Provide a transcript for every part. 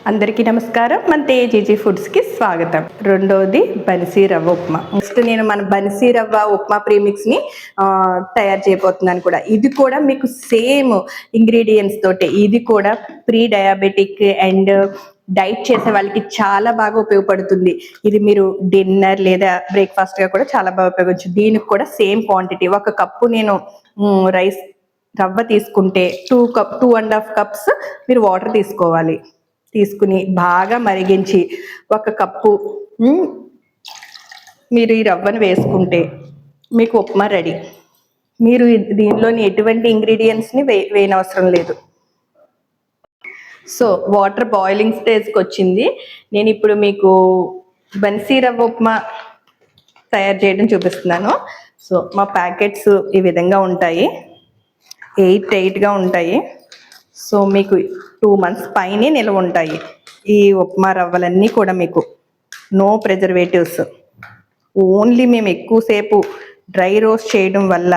అందరికీ నమస్కారం. మన తేజీజీ ఫుడ్స్కి స్వాగతం. రెండోది బన్సీ రవ్వ ఉప్మా. నెక్స్ట్ నేను మన బన్సీ రవ్వ ఉప్మా ప్రీమిక్స్ని తయారు చేయబోతున్నాను కూడా. ఇది కూడా మీకు సేమ్ ఇంగ్రీడియంట్స్ తోటే. ఇది కూడా ప్రీ డయాబెటిక్ అండ్ డైట్ చేసే వాళ్ళకి చాలా బాగా ఉపయోగపడుతుంది. ఇది మీరు డిన్నర్ లేదా బ్రేక్ఫాస్ట్గా కూడా చాలా బాగా ఉపయోగించు. దీనికి కూడా సేమ్ క్వాంటిటీ, 1 కప్పు నేను రైస్ రవ్వ తీసుకుంటే 2.5 కప్స్ మీరు వాటర్ తీసుకోవాలి. తీసుకుని బాగా మరిగించి 1 కప్పు మీరు ఈ రవ్వను వేసుకుంటే మీకు ఉప్మా రెడీ. మీరు దీనిలోని ఎటువంటి ఇంగ్రీడియంట్స్ని వేయనవసరం లేదు. సో వాటర్ బాయిలింగ్ స్టేజ్కి వచ్చింది. నేను ఇప్పుడు మీకు బన్సీ రవ్వ ఉప్మా తయారు చేయడం చూపిస్తున్నాను. సో మా ప్యాకెట్స్ ఈ విధంగా ఉంటాయి, 8గా ఉంటాయి. సో మీకు 2 months పైనే నిల్వ ఉంటాయి ఈ ఉప్మా రవ్వలన్నీ కూడా. మీకు నో ప్రిజర్వేటివ్స్, ఓన్లీ మేము ఎక్కువసేపు డ్రై రోస్ట్ చేయడం వల్ల.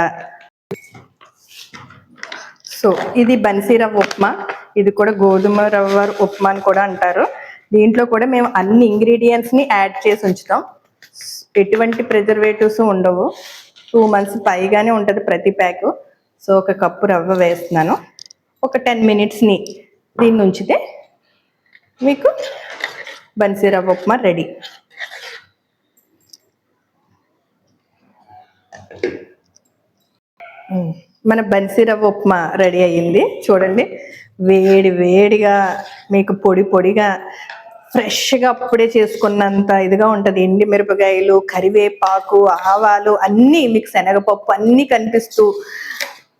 సో ఇది బన్సీ రవ్వ ఉప్మా. ఇది కూడా గోధుమ రవ్వ ఉప్మా అని కూడా అంటారు. దీంట్లో కూడా మేము అన్ని ఇంగ్రీడియంట్స్ని యాడ్ చేసి ఉంచుతాం. ఎటువంటి ప్రిజర్వేటివ్స్ ఉండవు. 2 months పైగానే ఉంటుంది ప్రతి ప్యాకు. సో 1 కప్పు రవ్వ వేస్తున్నాను. ఒక 10 minutesని దీన్ని ఉంచితే మీకు బన్సీ రవ్వ ఉప్మా రెడీ. మన బన్సీ రవ్వ ఉప్మా రెడీ అయ్యింది. చూడండి, వేడి వేడిగా మీకు పొడి పొడిగా ఫ్రెష్గా అప్పుడే చేసుకున్నంత ఇదిగా ఉంటుంది. ఎండి మిరపకాయలు, కరివేపాకు, ఆవాలు అన్నీ మీకు, శనగపప్పు అన్నీ కనిపిస్తూ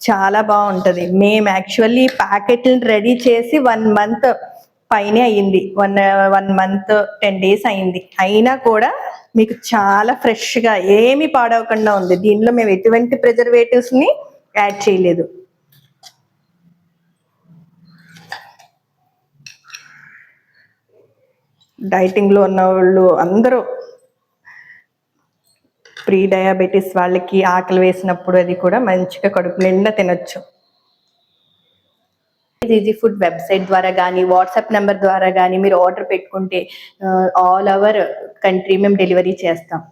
చాలా బాగుంటుంది. మేము యాక్చువల్లీ ప్యాకెట్లను రెడీ చేసి 1 month పైనే అయ్యింది. 1 month 10 days అయింది. అయినా కూడా మీకు చాలా ఫ్రెష్గా ఏమీ పాడవకుండా ఉంది. దీనిలో మేము ఎటువంటి ప్రిజర్వేటివ్స్ని యాడ్ చేయలేదు. డైటింగ్లో ఉన్న వాళ్ళు అందరూ, ప్రీ డయాబెటీస్ వాళ్ళకి ఆకలి వేసినప్పుడు అది కూడా మంచిగా కడుపు నిండా తినొచ్చు. ఈజీ ఫుడ్ వెబ్సైట్ ద్వారా కానీ, వాట్సాప్ నెంబర్ ద్వారా కానీ మీరు ఆర్డర్ పెట్టుకుంటే ఆల్ ఓవర్ కంట్రీ మేము డెలివరీ చేస్తాం.